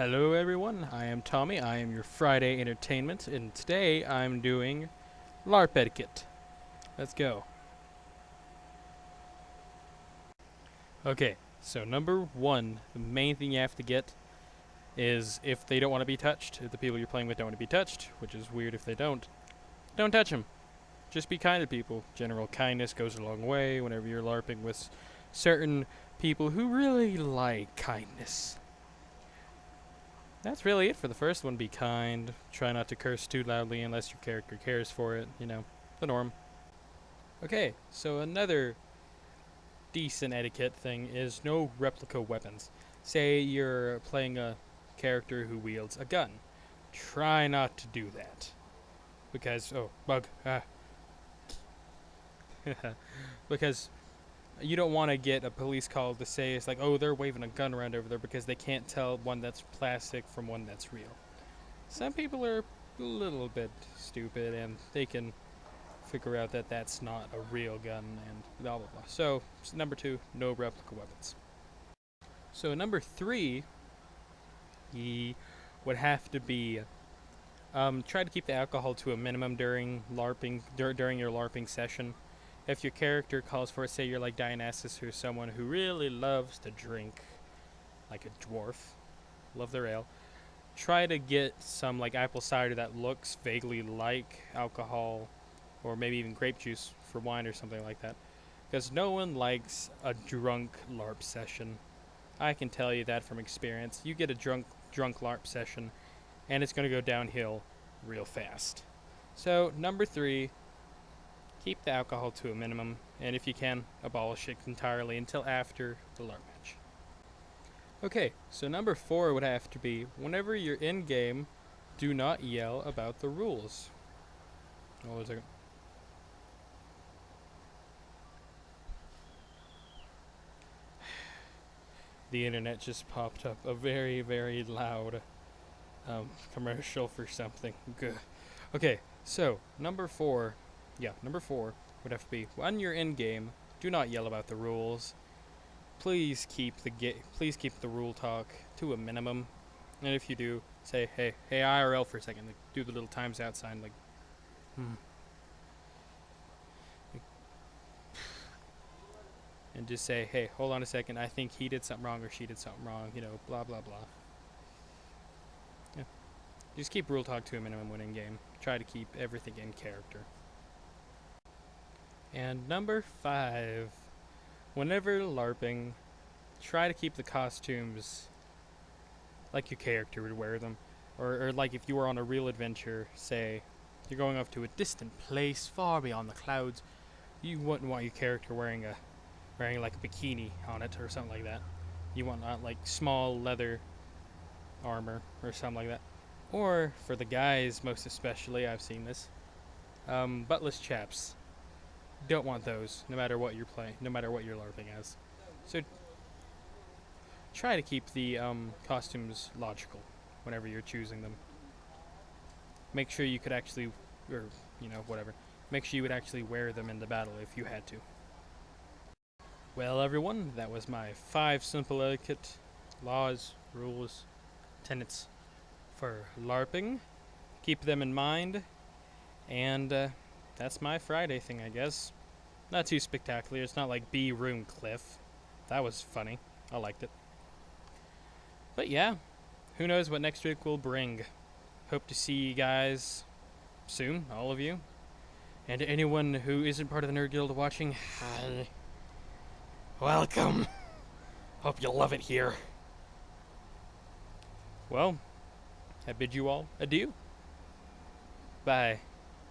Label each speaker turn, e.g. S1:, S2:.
S1: Hello everyone, I am Tommy, I am your Friday entertainment, and today I'm doing LARP etiquette. Let's go. Okay, so number one, the main thing you have to get is if they don't want to be touched, if the people you're playing with don't want to be touched, which is weird if they don't touch them. Just be kind to people. General kindness goes a long way whenever you're LARPing with certain people who really like kindness. That's really it for the first one. Be kind. Try not to curse too loudly unless your character cares for it. You know, the norm. Okay, so another decent etiquette thing is no replica weapons. Say you're playing a character who wields a gun. Try not to do that. Because, oh, bug. Because you don't want to get a police call to say it's like, oh, they're waving a gun around over there because they can't tell one that's plastic from one that's real. Some people are a little bit stupid and they can figure out that that's not a real gun and blah blah blah. So number two, no replica weapons. So number three, would have to be try to keep the alcohol to a minimum during LARPing, during your LARPing session. If your character calls for it, say you're like Dionysus, who's someone who really loves to drink, like a dwarf, love their ale, try to get some like apple cider that looks vaguely like alcohol, or maybe even grape juice for wine or something like that. Because no one likes a drunk LARP session. I can tell you that from experience. You get a drunk LARP session, and it's going to go downhill real fast. So number three, keep the alcohol to a minimum, and if you can, abolish it entirely until after the LARP match. Okay, so number four would have to be, whenever you're in-game, do not yell about the rules. Hold on a second. The internet just popped up a very, very loud commercial for something. Good. Okay, so number four would have to be, when you're in game, do not yell about the rules. Please keep the rule talk to a minimum. And if you do, say hey IRL for a second, like do the little times out sign, like and just say, hey, hold on a second, I think he did something wrong or she did something wrong, you know, blah blah blah. Yeah. Just keep rule talk to a minimum when in game. Try to keep everything in character. And number five, whenever LARPing, try to keep the costumes like your character would wear them. Or like if you were on a real adventure, say you're going off to a distant place far beyond the clouds, you wouldn't want your character wearing like a bikini on it or something like that. You want like small leather armor or something like that. Or for the guys, most especially, I've seen this, buttless chaps. Don't want those, no matter what you're playing, no matter what you're LARPing as. So try to keep the costumes logical whenever you're choosing them. Make sure you could actually, or whatever. Make sure you would actually wear them in the battle if you had to. Well, everyone, that was my 5 simple etiquette laws, rules, tenets for LARPing. Keep them in mind, and that's my Friday thing, I guess. Not too spectacular. It's not like B-Room Cliff. That was funny. I liked it. But yeah, who knows what next week will bring. Hope to see you guys soon, all of you. And to anyone who isn't part of the Nerd Guild watching, hi. Welcome. Hope you love it here. Well, I bid you all adieu. Bye.